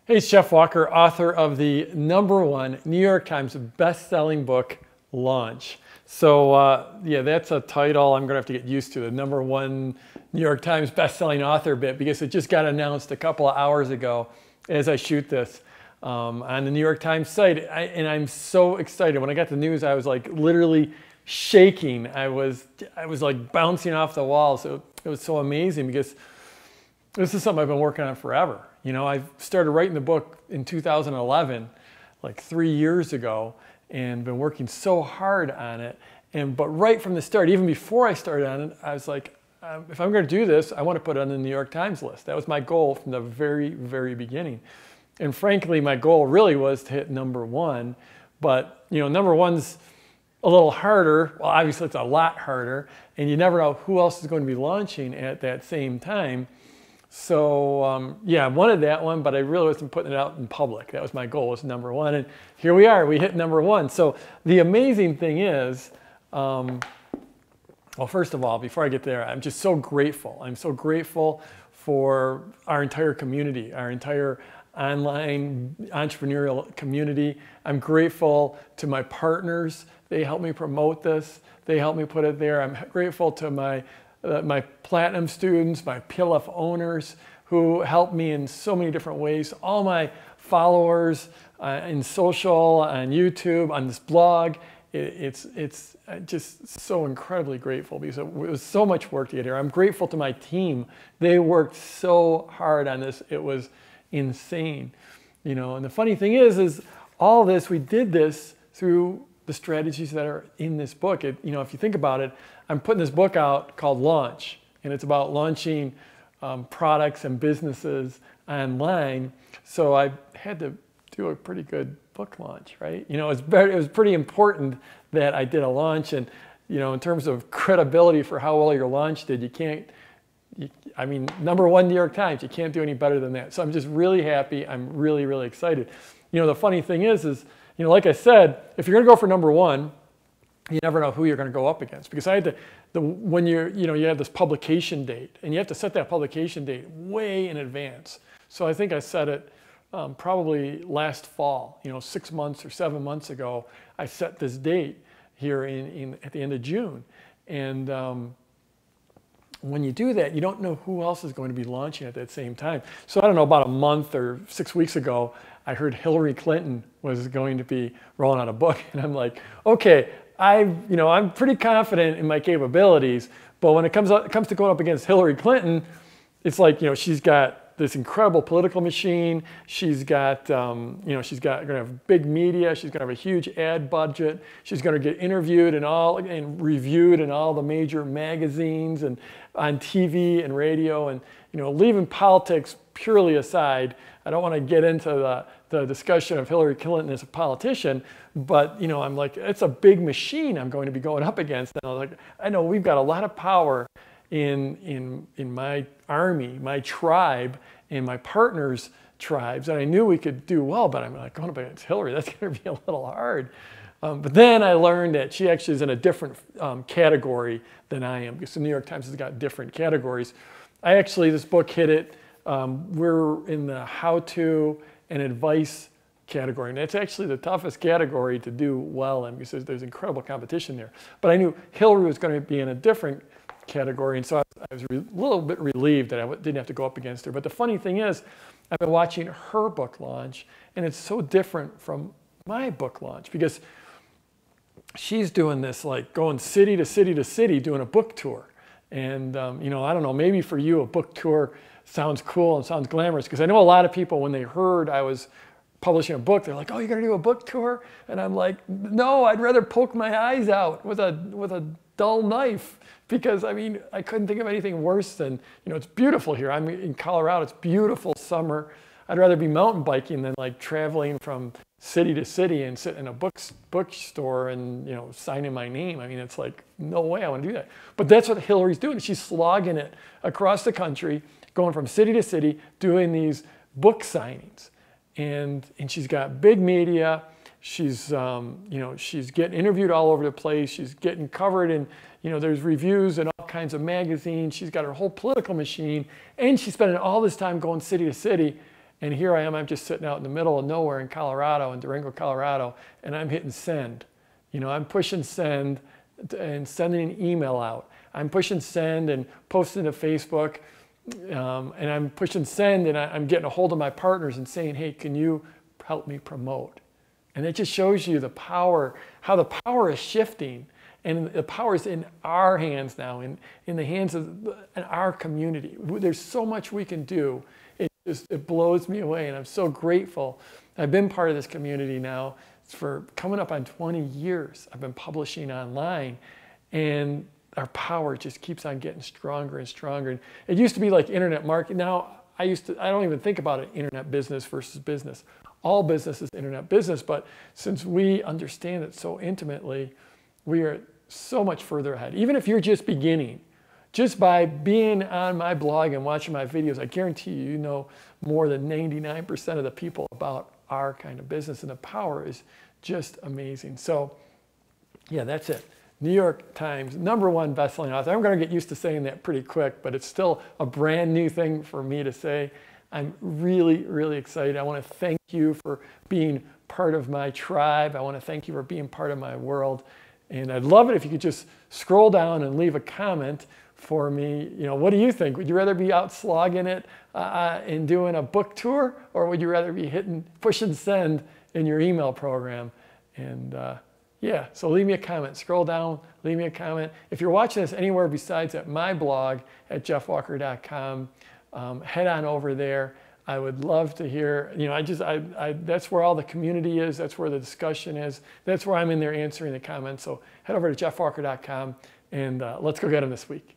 Hey, it's Jeff Walker, author of the #1 New York Times best-selling book, Launch. So yeah, that's a title I'm going to have to get used to, the #1 New York Times best-selling author bit, because it just got announced a couple of hours ago as I shoot this on the New York Times site. And I'm so excited. When I got the news, I was like literally shaking. I was like bouncing off the wall. So it was so amazing because this is something I've been working on forever. You know, I started writing the book in 2011, like 3 years ago, and been working so hard on it. But right from the start, even before I started on it, I was like, if I'm going to do this, I want to put it on the New York Times list. That was my goal from the very, very beginning. And frankly, my goal really was to hit #1. But, you know, #1's a little harder. Well, obviously, it's a lot harder. And you never know who else is going to be launching at that same time. So yeah, I wanted that one, but I really wasn't putting it out in public. That was my goal, was #1. And here we are, we hit #1. So the amazing thing is, well, first of all, before I get there, I'm just so grateful. I'm so grateful for our entire community, our entire online entrepreneurial community. I'm grateful to my partners. They helped me promote this. They helped me put it there. I'm grateful to my Platinum students, my PLF owners who helped me in so many different ways, all my followers in social, on YouTube, on this blog. It's just so incredibly grateful because it was so much work to get here. I'm grateful to my team. They worked so hard on this. It was insane. You know, and the funny thing is all this, we did this through the strategies that are in this book. You know, if you think about it, I'm putting this book out called Launch, and it's about launching products and businesses online. So I had to do a pretty good book launch, right? You know, it was pretty important that I did a launch, and you know, in terms of credibility for how well your launch did, I mean, #1 New York Times, you can't do any better than that. So I'm just really happy. I'm really, really excited. You know, the funny thing is, you know, like I said, if you're going to go for #1, you never know who you're going to go up against, because I had to, when you have this publication date, and you have to set that publication date way in advance. So I think I set it probably last fall, you know, 6 months or 7 months ago. I set this date here at the end of June, and when you do that, you don't know who else is going to be launching at that same time. So I don't know, about a month or 6 weeks ago, I heard Hillary Clinton was going to be rolling out a book, and I'm like, okay, I'm pretty confident in my capabilities, but when it comes to going up against Hillary Clinton, it's like, you know, she's got this incredible political machine. She's got, she's going to have big media. She's going to have a huge ad budget. She's going to get interviewed and reviewed in all the major magazines and on TV and radio. And, you know, leaving politics purely aside, I don't want to get into the discussion of Hillary Clinton as a politician, but, you know, I'm like, it's a big machine I'm going to be going up against. And I was like, I know we've got a lot of power in my army, my tribe, and my partners' tribes, and I knew we could do well, but I'm like, going up against Hillary, that's going to be a little hard. But then I learned that she actually is in a different category than I am, because the New York Times has got different categories. This book hit it. We're in the how-to and advice category, and that's actually the toughest category to do well in, because there's incredible competition there. But I knew Hillary was going to be in a different category, and so I was a little bit relieved that I didn't have to go up against her. But the funny thing is, I've been watching her book launch, and it's so different from my book launch, because she's doing this, like going city to city to city, doing a book tour. And you know, I don't know, maybe for you a book tour sounds cool and sounds glamorous, because I know a lot of people, when they heard I was publishing a book, they're like, oh, you're gonna do a book tour? And I'm like, no, I'd rather poke my eyes out with a dull knife, because I mean, I couldn't think of anything worse than, you know, it's beautiful here. I'm in Colorado, it's beautiful summer. I'd rather be mountain biking than like traveling from city to city and sit in a bookstore and, you know, signing my name. I mean, it's like, no way I want to do that. But that's what Hillary's doing. She's slogging it across the country, going from city to city, doing these book signings. And she's got big media. She's, she's getting interviewed all over the place. She's getting covered in, there's reviews in all kinds of magazines. She's got her whole political machine, and she's spending all this time going city to city And here I am, I'm just sitting out in the middle of nowhere in Colorado, in Durango, Colorado, and I'm hitting send. You know, I'm pushing send and sending an email out. I'm pushing send and posting to Facebook, and I'm pushing send, and I'm getting a hold of my partners and saying, hey, can you help me promote? And it just shows you the power, how the power is shifting. And the power is in our hands now, in the hands of in our community. There's so much we can do. It blows me away, and I'm so grateful. I've been part of this community now for coming up on 20 years. I've been publishing online, and our power just keeps on getting stronger and stronger. And it used to be like internet marketing. Now I don't even think about it, internet business versus business. All business is internet business, but since we understand it so intimately, we are so much further ahead. Even if you're just beginning, just by being on my blog and watching my videos, I guarantee you know more than 99% of the people about our kind of business, and the power is just amazing. So yeah, that's it. New York Times, #1 best-selling author. I'm going to get used to saying that pretty quick, but it's still a brand new thing for me to say. I'm really, really excited. I want to thank you for being part of my tribe. I want to thank you for being part of my world. And I'd love it if you could just scroll down and leave a comment for me. You know, what do you think? Would you rather be out slogging it and doing a book tour, or would you rather be pushing send in your email program? And yeah, so leave me a comment. Scroll down, leave me a comment. If you're watching this anywhere besides at my blog at jeffwalker.com, head on over there. I would love to hear, you know, that's where all the community is. That's where the discussion is. That's where I'm in there answering the comments. So head over to jeffwalker.com and let's go get them this week.